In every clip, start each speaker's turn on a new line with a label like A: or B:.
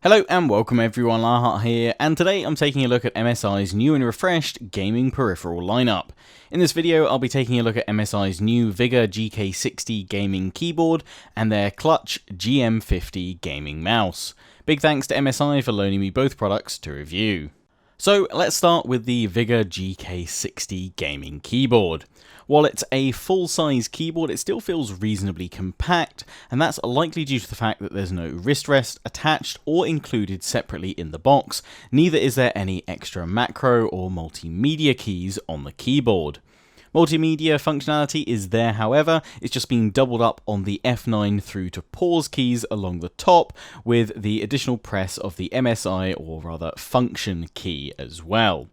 A: Hello and welcome everyone, Lahart here, and today I'm taking a look at MSI's new and refreshed gaming peripheral lineup. In this video I'll be taking a look at MSI's new Vigor GK60 gaming keyboard and their clutch GM50 gaming mouse. Big thanks to MSI for loaning me both products to review. So let's start with the Vigor GK60 gaming keyboard. While it's a full-size keyboard, it still feels reasonably compact, and that's likely due to the fact that there's no wrist rest attached or included separately in the box. Neither is there any extra macro or multimedia keys on the keyboard. Multimedia functionality is there, however, it's just been doubled up on the F9 through to pause keys along the top with the additional press of the MSI, or rather function key as well.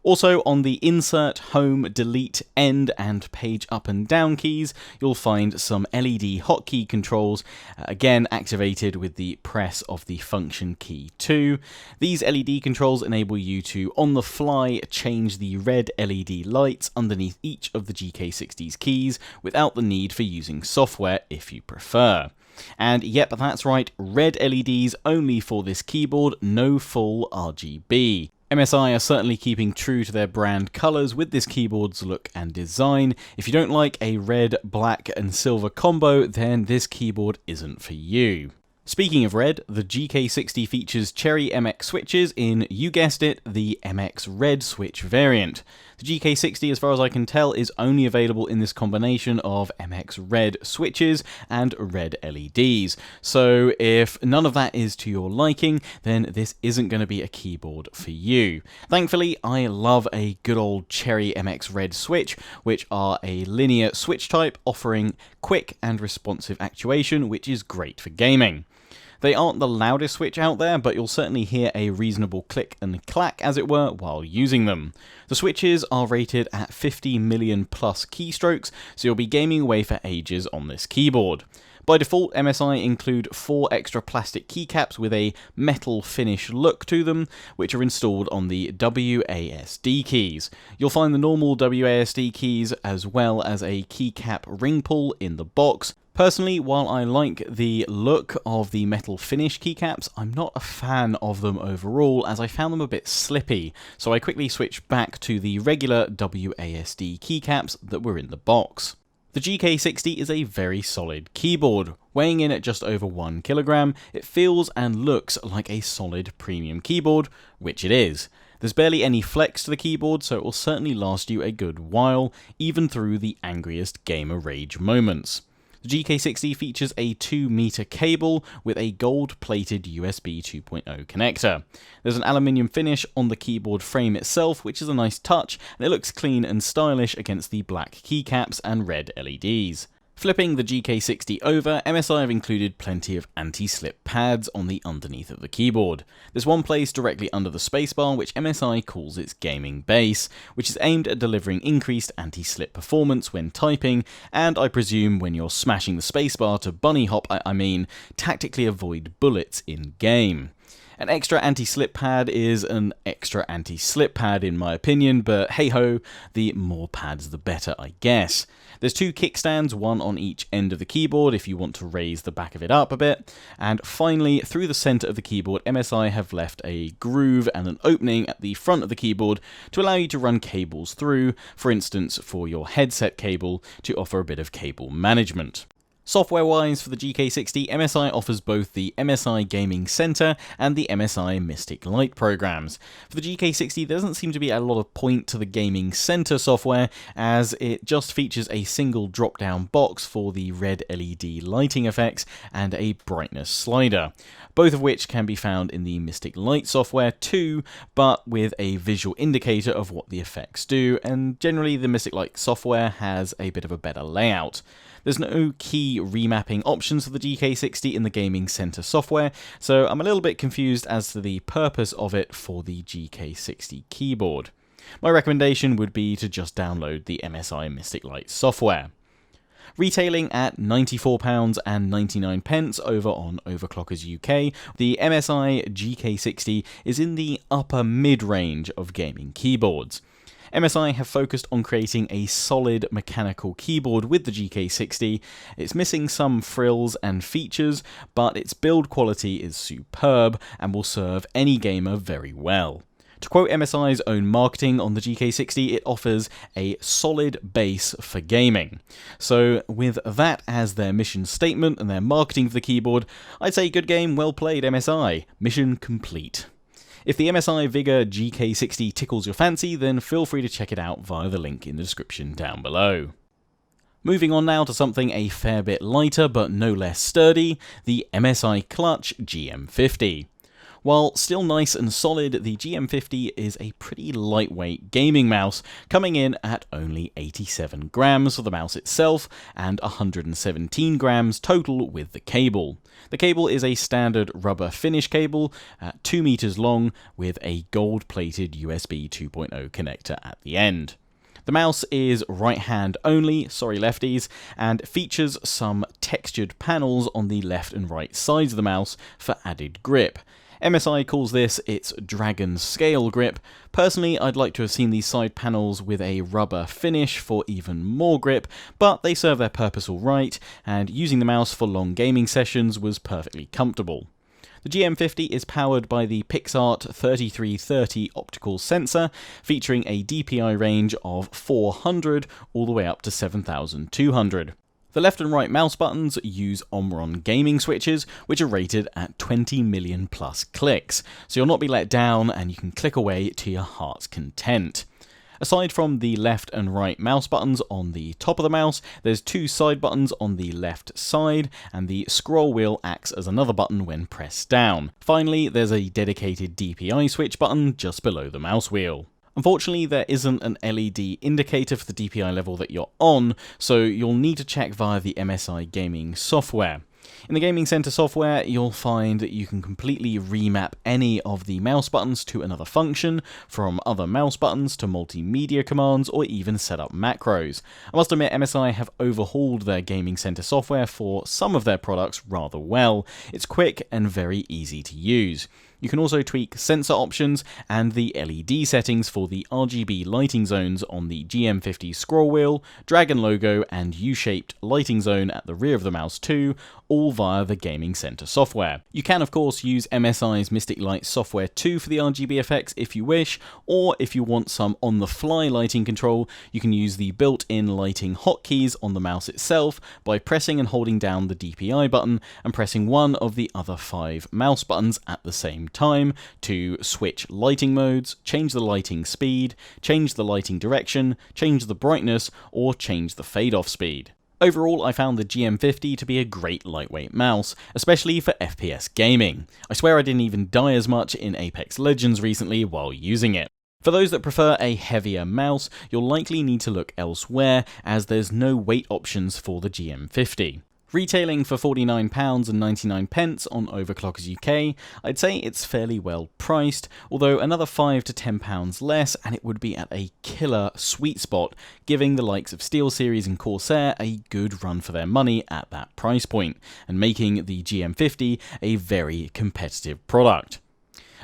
A: Also, on the insert, home, delete, end, and page up and down keys, you'll find some LED hotkey controls, again activated with the press of the function key 2. These LED controls enable you to, on the fly, change the red LED lights underneath each of the GK60's keys without the need for using software if you prefer. And yep, that's right, red LEDs only for this keyboard, no full RGB. MSI are certainly keeping true to their brand colours with this keyboard's look and design. If you don't like a red, black and silver combo, then this keyboard isn't for you. Speaking of red, the GK60 features Cherry MX switches in, you guessed it, the MX Red switch variant. The GK60, as far as I can tell, is only available in this combination of MX Red switches and red LEDs. So if none of that is to your liking, then this isn't going to be a keyboard for you. Thankfully, I love a good old Cherry MX Red switch, which are a linear switch type offering quick and responsive actuation, which is great for gaming. They aren't the loudest switch out there, but you'll certainly hear a reasonable click and clack, as it were, while using them. The switches are rated at 50 million plus keystrokes, so you'll be gaming away for ages on this keyboard. By default, MSI include 4 extra plastic keycaps with a metal finish look to them, which are installed on the WASD keys. You'll find the normal WASD keys as well as a keycap ring pull in the box. Personally, while I like the look of the metal finish keycaps, I'm not a fan of them overall, as I found them a bit slippy, so I quickly switched back to the regular WASD keycaps that were in the box. The GK60 is a very solid keyboard. Weighing in at just over 1 kilogram, it feels and looks like a solid premium keyboard, which it is. There's barely any flex to the keyboard, so it will certainly last you a good while, even through the angriest gamer rage moments. The GK60 features a 2-meter cable with a gold-plated USB 2.0 connector. There's an aluminium finish on the keyboard frame itself, which is a nice touch, and it looks clean and stylish against the black keycaps and red LEDs. Flipping the GK60 over, MSI have included plenty of anti-slip pads on the underneath of the keyboard. There's one placed directly under the spacebar, which MSI calls its gaming base, which is aimed at delivering increased anti-slip performance when typing, and I presume when you're smashing the spacebar to bunny hop, I mean tactically avoid bullets in-game. An extra anti-slip pad is an extra anti-slip pad in my opinion, but hey ho, the more pads the better, I guess. There's 2 kickstands, one on each end of the keyboard if you want to raise the back of it up a bit, and finally, through the centre of the keyboard, MSI have left a groove and an opening at the front of the keyboard to allow you to run cables through, for instance for your headset cable, to offer a bit of cable management. Software-wise, for the GK60, MSI offers both the MSI Gaming Center and the MSI Mystic Light programs. For the GK60, there doesn't seem to be a lot of point to the Gaming Center software, as it just features a single drop-down box for the red LED lighting effects and a brightness slider, both of which can be found in the Mystic Light software too, but with a visual indicator of what the effects do, and generally the Mystic Light software has a bit of a better layout. There's no key remapping options for the GK60 in the Gaming Center software, so I'm a little bit confused as to the purpose of it for the GK60 keyboard. My recommendation would be to just download the MSI Mystic Light software. Retailing at £94.99 over on Overclockers UK, the MSI GK60 is in the upper mid-range of gaming keyboards. MSI have focused on creating a solid mechanical keyboard with the GK60. It's missing some frills and features, but its build quality is superb and will serve any gamer very well. To quote MSI's own marketing on the GK60, it offers a solid base for gaming. So with that as their mission statement and their marketing for the keyboard, I'd say good game, well played MSI. Mission complete. If the MSI Vigor GK60 tickles your fancy, then feel free to check it out via the link in the description down below. Moving on now to something a fair bit lighter but no less sturdy, the MSI Clutch GM50. While still nice and solid, the GM50 is a pretty lightweight gaming mouse, coming in at only 87 grams for the mouse itself and 117 grams total with the cable. The cable is a standard rubber finish cable at 2 meters long with a gold-plated USB 2.0 connector at the end. The mouse is right-hand only, sorry lefties, and features some textured panels on the left and right sides of the mouse for added grip. MSI calls this its Dragon Scale grip. Personally, I'd like to have seen these side panels with a rubber finish for even more grip, but they serve their purpose all right, and using the mouse for long gaming sessions was perfectly comfortable. The GM50 is powered by the PixArt 3330 optical sensor, featuring a DPI range of 400 all the way up to 7200. The left and right mouse buttons use Omron gaming switches, which are rated at 20 million plus clicks, so you'll not be let down and you can click away to your heart's content. Aside from the left and right mouse buttons on the top of the mouse, there's 2 side buttons on the left side, and the scroll wheel acts as another button when pressed down. Finally, there's a dedicated DPI switch button just below the mouse wheel. Unfortunately, there isn't an LED indicator for the DPI level that you're on, so you'll need to check via the MSI gaming software. In the Gaming Center software, you'll find that you can completely remap any of the mouse buttons to another function, from other mouse buttons to multimedia commands, or even set up macros. I must admit, MSI have overhauled their Gaming Center software for some of their products rather well. It's quick and very easy to use. You can also tweak sensor options and the LED settings for the RGB lighting zones on the GM50 scroll wheel, dragon logo, and U-shaped lighting zone at the rear of the mouse too, all via the Gaming Center software. You can of course use MSI's Mystic Light software too for the RGB effects if you wish, or if you want some on-the-fly lighting control, you can use the built-in lighting hotkeys on the mouse itself by pressing and holding down the DPI button and pressing one of the other 5 mouse buttons at the same time to switch lighting modes, change the lighting speed, change the lighting direction, change the brightness, or change the fade-off speed. Overall, I found the GM50 to be a great lightweight mouse, especially for FPS gaming. I swear I didn't even die as much in Apex Legends recently while using it. For those that prefer a heavier mouse, you'll likely need to look elsewhere, as there's no weight options for the GM50. Retailing for £49.99 on Overclockers UK, I'd say it's fairly well priced, although another £5 to £10 less and it would be at a killer sweet spot, giving the likes of SteelSeries and Corsair a good run for their money at that price point, and making the GM50 a very competitive product.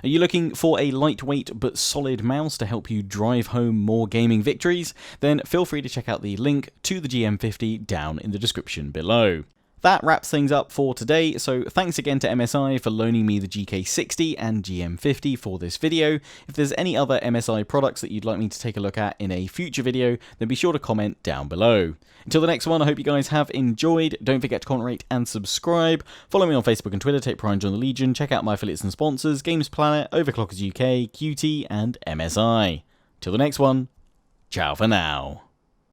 A: Are you looking for a lightweight but solid mouse to help you drive home more gaming victories? Then feel free to check out the link to the GM50 down in the description below. That wraps things up for today, so thanks again to MSI for loaning me the GK60 and GM50 for this video. If there's any other MSI products that you'd like me to take a look at in a future video, then be sure to comment down below. Until the next one, I hope you guys have enjoyed. Don't forget to comment, rate, and subscribe. Follow me on Facebook and Twitter, take pride and join the Legion. Check out my affiliates and sponsors, Games Planet, Overclockers UK, QT, and MSI. Till the next one, ciao for now.